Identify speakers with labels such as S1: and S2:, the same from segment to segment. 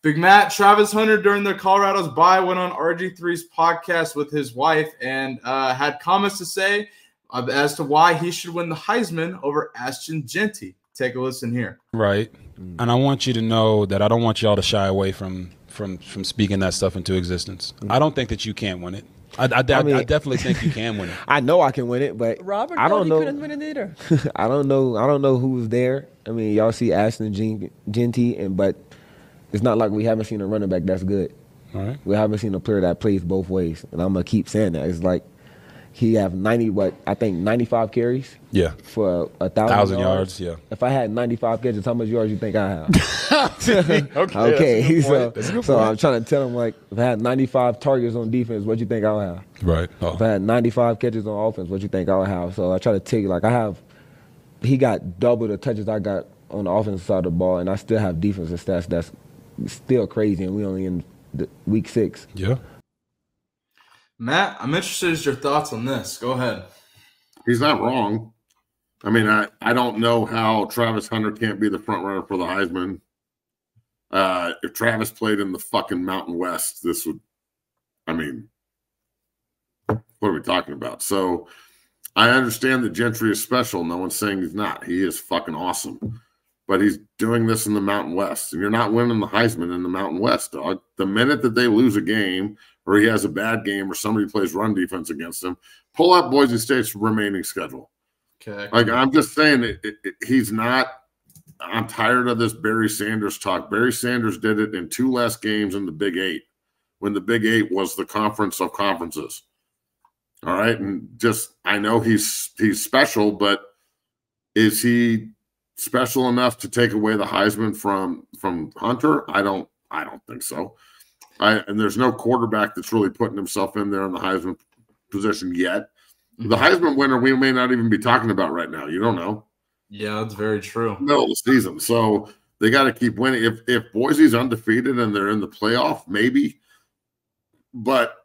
S1: Big Matt, Travis Hunter during the Colorado's bye went on RG3's podcast with his wife and had comments to say as to why he should win the Heisman over Ashton Jeanty. Take a listen here.
S2: Right. And I want you to know that I don't want y'all to shy away from speaking that stuff into existence. I don't think that you can win it. I definitely think you can win it.
S3: I know I can win it, but
S4: Robert,
S3: I don't know.
S4: Couldn't win it either.
S3: I don't know who was there. I mean, y'all see Ashton Jeanty, but it's not like we haven't seen a running back that's good.
S2: All right.
S3: We haven't seen a player that plays both ways, and I'm gonna keep saying that. It's like he have 95 carries.
S2: Yeah.
S3: For 1,000
S2: yards. Yeah.
S3: If I had 95 catches, how much yards you think I have?
S2: Okay.
S3: So I'm trying to tell him, like, if I had 95 targets on defense, what you think I'll have?
S2: Right. Oh.
S3: If I had 95 catches on offense, what you think I'll have? So I try to tell you, like, he got double the touches I got on the offensive side of the ball, and I still have defensive stats that's still crazy, and we only in week 6.
S2: Yeah.
S1: Matt, I'm interested in your thoughts on this. Go ahead.
S5: He's not wrong. I mean, I don't know how Travis Hunter can't be the front runner for the Heisman. If Travis played in the fucking Mountain West, this would, I mean, what are we talking about? So I understand that Gentry is special. No one's saying he's not. He is fucking awesome. But he's doing this in the Mountain West. And you're not winning the Heisman in the Mountain West, dog. The minute that they lose a game or he has a bad game or somebody plays run defense against him, pull up Boise State's remaining schedule.
S1: Okay.
S5: Like, I'm just saying, he's not – I'm tired of this Barry Sanders talk. Barry Sanders did it in 2 less games in the Big 8 when the Big 8 was the conference of conferences. All right? And just – I know he's special, but is he special enough to take away the Heisman from Hunter? I don't think so. And there's no quarterback that's really putting himself in there in the Heisman position yet. The Heisman winner we may not even be talking about right now. You don't know.
S1: Yeah, that's very true.
S5: Middle of the season. So they got to keep winning. If Boise's undefeated and they're in the playoff, maybe. But,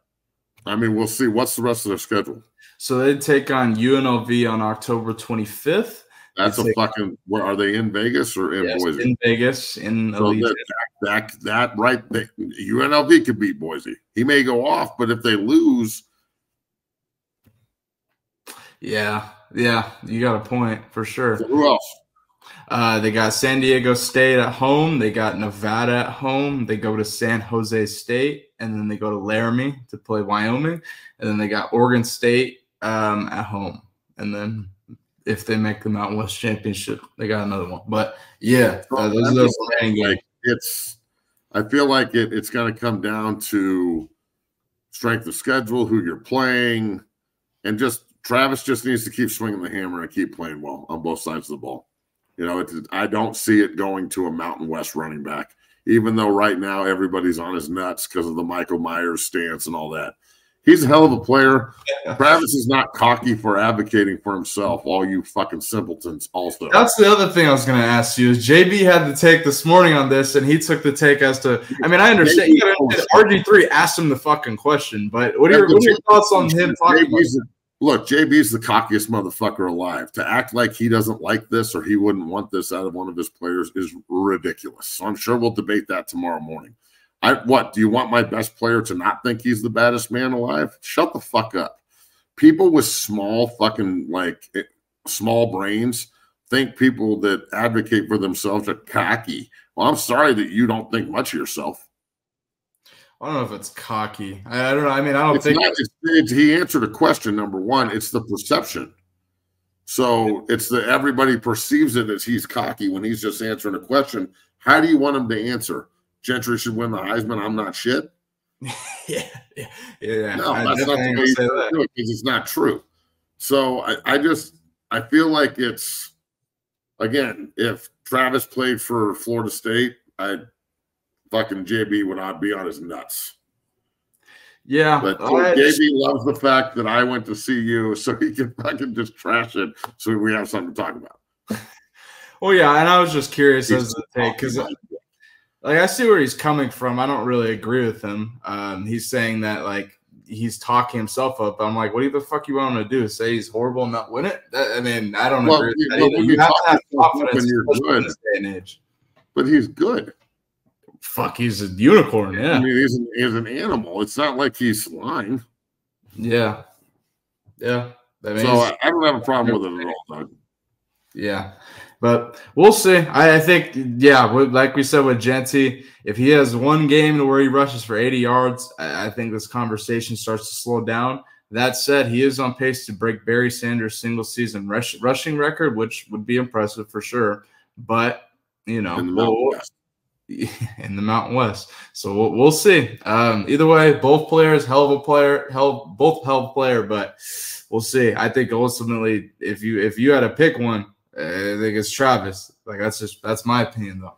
S5: I mean, we'll see. What's the rest of their schedule?
S1: So they take on UNLV on October 25th.
S5: That's a fucking – where are they, in Vegas or in Boise?
S1: In Vegas, in Allegiant.
S5: That right – UNLV could beat Boise. He may go off, but if they lose –
S1: Yeah, you got a point for sure.
S5: Who else?
S1: They got San Diego State at home. They got Nevada at home. They go to San Jose State, and then they go to Laramie to play Wyoming, and then they got Oregon State at home. And then if they make the Mountain West Championship, they got another one. But yeah, those are those remaining games.
S5: I feel like it's going to come down to strength of schedule, who you're playing, and just Travis just needs to keep swinging the hammer and keep playing well on both sides of the ball. You know, I don't see it going to a Mountain West running back, even though right now everybody's on his nuts because of the Michael Myers stance and all that. He's a hell of a player. Travis is not cocky for advocating for himself, all you fucking simpletons also.
S1: That's the other thing I was going to ask you is JB had the take this morning on this, and he took the take as to – I mean, I understand. RG3 asked him the fucking question, but what are your thoughts on him talking about that?
S5: Look, JB's the cockiest motherfucker alive. To act like he doesn't like this or he wouldn't want this out of one of his players is ridiculous. So I'm sure we'll debate that tomorrow morning. Do you want my best player to not think he's the baddest man alive? Shut the fuck up. People with small brains think people that advocate for themselves are cocky. Well, I'm sorry that you don't think much of yourself.
S1: I don't know if it's cocky. I don't know. I mean, I don't think
S5: he answered a question. Number one, it's the perception. So it's everybody perceives it as he's cocky when he's just answering a question. How do you want him to answer? Gentry should win the Heisman. I'm not shit.
S1: Yeah.
S5: No, that's not the way you do it because it's not true. So I feel like it's, again, if Travis played for Florida State, fucking JB would not be on his nuts.
S1: Yeah.
S5: But JB loves the fact that I went to see you so he can fucking just trash it so we have something to talk about.
S1: Well, yeah, and I was just curious as to take because I see where he's coming from. I don't really agree with him. He's saying that he's talking himself up. I'm like, what the fuck you want him to do? Say he's horrible and not win it? I mean, I don't agree with that either. You have to have confidence in this day and age.
S5: But he's good.
S1: Fuck, he's a unicorn. Yeah,
S5: I mean, he's an animal. It's not like he's lying.
S1: Yeah. I mean,
S5: so I don't have a problem with it at all, Doug.
S1: Yeah, but we'll see. I think, like we said with Jeanty, if he has one game where he rushes for 80 yards, I think this conversation starts to slow down. That said, he is on pace to break Barry Sanders' single-season rushing record, which would be impressive for sure. But, in the Mountain West. In the Mountain West. So we'll see. Either way, both players, hell of a player, both hell of a player, but we'll see. I think ultimately, if you had to pick one, I think it's Travis. Like that's my opinion though.